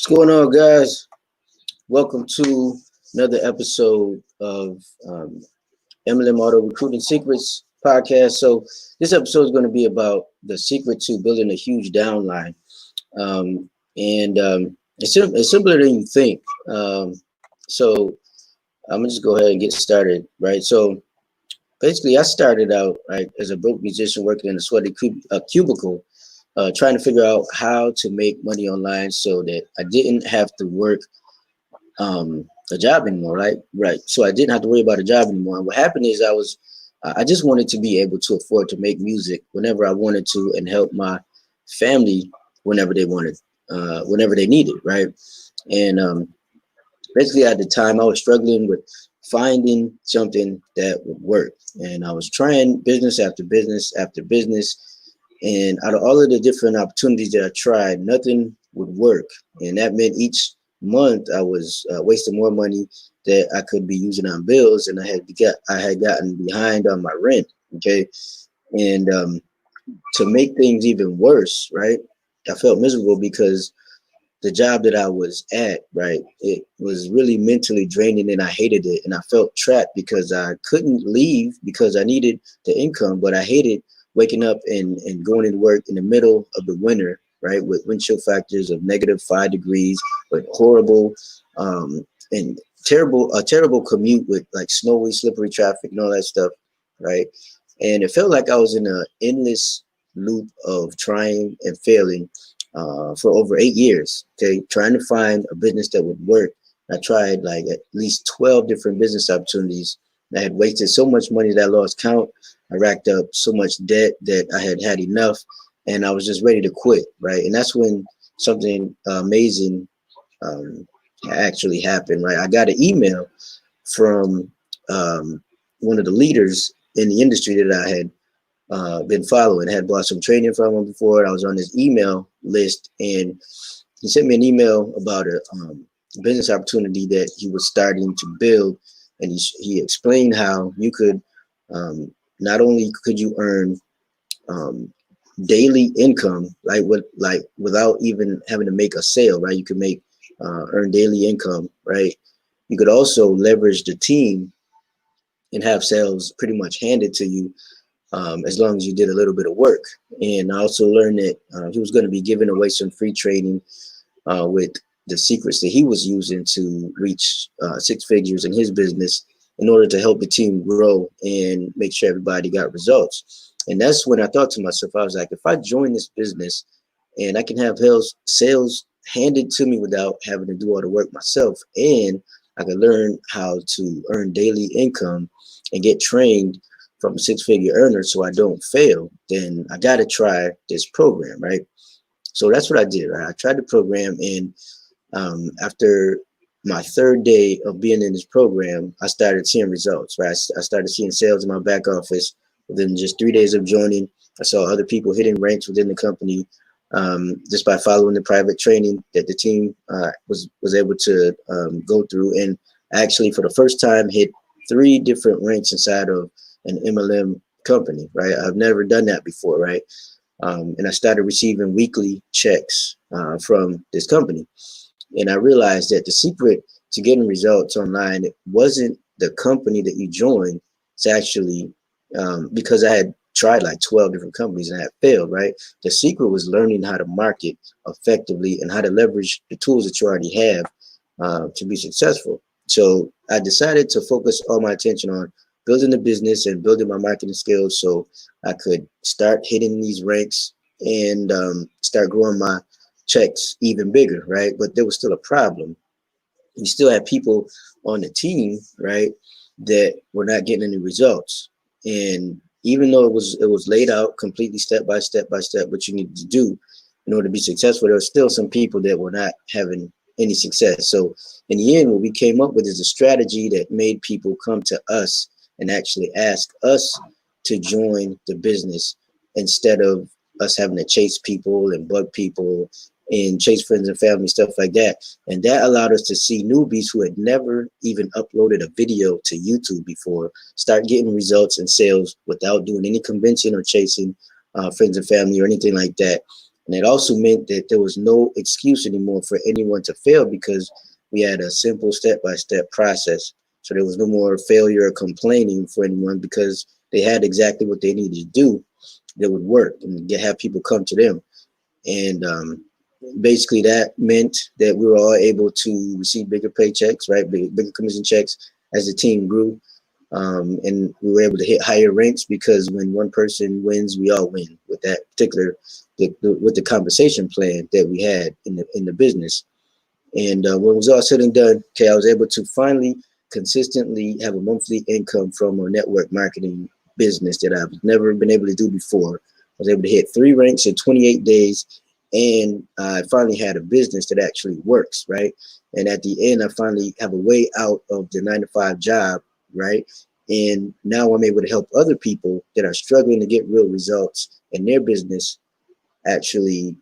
Going on, guys? Welcome to another episode of MLM Auto Recruiting Secrets podcast. So this episode is going to be about the secret to building a huge downline, and it's simpler than you think. So I'm gonna just go ahead and get started, right? So basically, I started out right as a broke musician working in a sweaty cubicle, trying to figure out how to make money online so that I didn't have to work a job anymore, right? Right. So I didn't have to worry about a job anymore. And what happened is I just wanted to be able to afford to make music whenever I wanted to and help my family whenever they wanted, whenever they needed, right? And basically at the time I was struggling with finding something that would work. And I was trying business after business after business. And out of all of the different opportunities that I tried, nothing would work. And that meant each month I was wasting more money that I could be using on bills, and I had gotten behind on my rent. Okay, and to make things even worse, right? I felt miserable because the job that I was at, right, it was really mentally draining and I hated it. And I felt trapped because I couldn't leave because I needed the income, but I hated waking up and going into work in the middle of the winter, right, with wind chill factors of -5 degrees, with horrible and terrible commute with like snowy, slippery traffic and all that stuff, right? And it felt like I was in an endless loop of trying and failing for over 8 years, okay, trying to find a business that would work. I tried like at least 12 different business opportunities. I had wasted so much money that I lost count. I racked up so much debt that I had had enough, and I was just ready to quit, right? And that's when something amazing actually happened, right? I got an email from one of the leaders in the industry that I had been following. I had bought some training from him before. I was on his email list, and he sent me an email about a business opportunity that he was starting to build. And he explained how you could not only could you earn daily income, like without even having to make a sale, right? You could make earn daily income, right? You could also leverage the team and have sales pretty much handed to you as long as you did a little bit of work. And I also learned that he was going to be giving away some free training with the secrets that he was using to reach 6 figures in his business in order to help the team grow and make sure everybody got results. And that's when I thought to myself, I was like, if I join this business and I can have sales handed to me without having to do all the work myself, and I can learn how to earn daily income and get trained from a 6-figure earner so I don't fail, then I got to try this program, right? So that's what I did, right? I tried the program, and after my third day of being in this program, I started seeing results, right? I started seeing sales in my back office within just 3 days of joining. I saw other people hitting ranks within the company just by following the private training that the team was able to go through, and actually for the first time hit 3 different ranks inside of an MLM company, right? I've never done that before, right? And I started receiving weekly checks from this company. And I realized that the secret to getting results online, it wasn't the company that you joined. It's actually because I had tried like 12 different companies and I had failed, right? The secret was learning how to market effectively and how to leverage the tools that you already have to be successful. So I decided to focus all my attention on building the business and building my marketing skills so I could start hitting these ranks and start growing my checks even bigger, right? But there was still a problem. You still had people on the team, right, that were not getting any results. And even though it was laid out completely step by step what you needed to do in order to be successful, there were still some people that were not having any success. So in the end, what we came up with is a strategy that made people come to us and actually ask us to join the business instead of us having to chase people and bug people and chase friends and family, stuff like that. And that allowed us to see newbies who had never even uploaded a video to YouTube before start getting results and sales without doing any convincing or chasing friends and family or anything like that. And it also meant that there was no excuse anymore for anyone to fail because we had a simple step-by-step process. So there was no more failure or complaining for anyone because they had exactly what they needed to do that would work and have people come to them. And basically that meant that we were all able to receive bigger paychecks, right? Bigger commission checks as the team grew. And we were able to hit higher ranks because when one person wins, we all win with that particular, with the compensation plan that we had in the business. And when it was all said and done, okay, I was able to finally consistently have a monthly income from a network marketing business that I've never been able to do before. I was able to hit 3 ranks in 28 days, and I finally had a business that actually works, right? And at the end, I finally have a way out of the 9-to-5 job, right? And now I'm able to help other people that are struggling to get real results in their business actually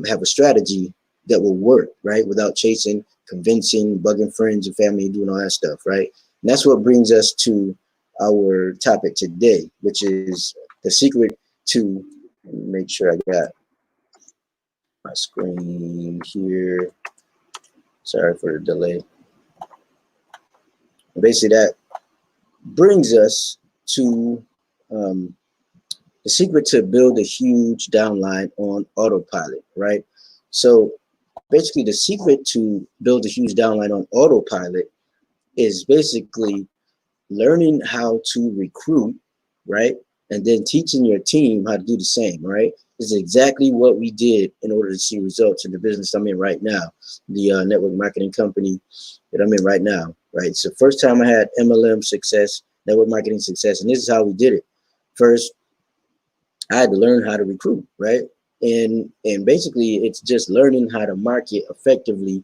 have a strategy that will work, right? Without chasing, convincing, bugging friends and family, doing all that stuff, right? And that's what brings us to our topic today, which is the secret to, make sure I got my screen here. Sorry for the delay. Basically, that brings us to the secret to build a huge downline on autopilot, right? So basically, the secret to build a huge downline on autopilot is basically learning how to recruit, right? And then teaching your team how to do the same, right? This is exactly what we did in order to see results in the business I'm in right now, the network marketing company that I'm in right now, right? So first time I had MLM success, network marketing success, and this is how we did it. First, I had to learn how to recruit, right? And basically it's just learning how to market effectively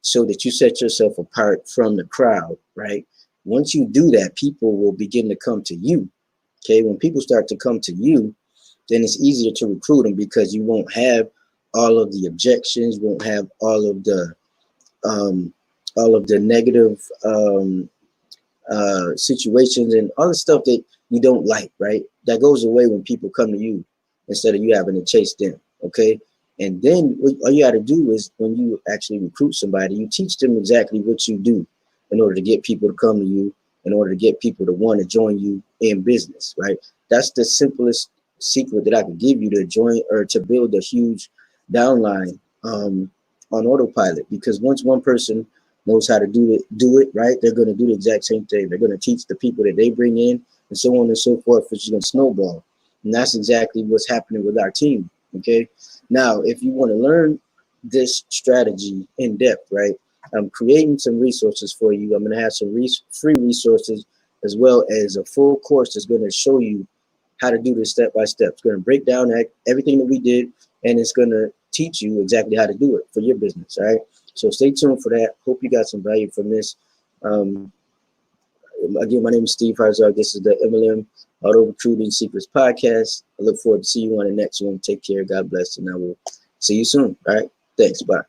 so that you set yourself apart from the crowd, right? Once you do that, people will begin to come to you. Okay, when people start to come to you, then it's easier to recruit them because you won't have all of the objections, won't have all of the negative situations and all the stuff that you don't like, right? That goes away when people come to you instead of you having to chase them, okay? And then all you got to do is when you actually recruit somebody, you teach them exactly what you do in order to get people to come to you, in order to get people to want to join you in business, right? That's the simplest secret that I could give you to join or to build a huge downline on autopilot. Because once one person knows how to do it right, they're going to do the exact same thing. They're going to teach the people that they bring in, and so on and so forth, which is going to snowball. And that's exactly what's happening with our team. Okay. Now, if you want to learn this strategy in depth, right, I'm creating some resources for you. I'm going to have some free resources as well as a full course that's going to show you how to do this step by step. It's going to break down everything that we did, and it's going to teach you exactly how to do it for your business. All right. So stay tuned for that. Hope you got some value from this. Again, my name is Steve Harzog. This is the MLM Auto Recruiting Secrets Podcast. I look forward to see you on the next one. Take care. God bless. And I will see you soon. All right. Thanks. Bye.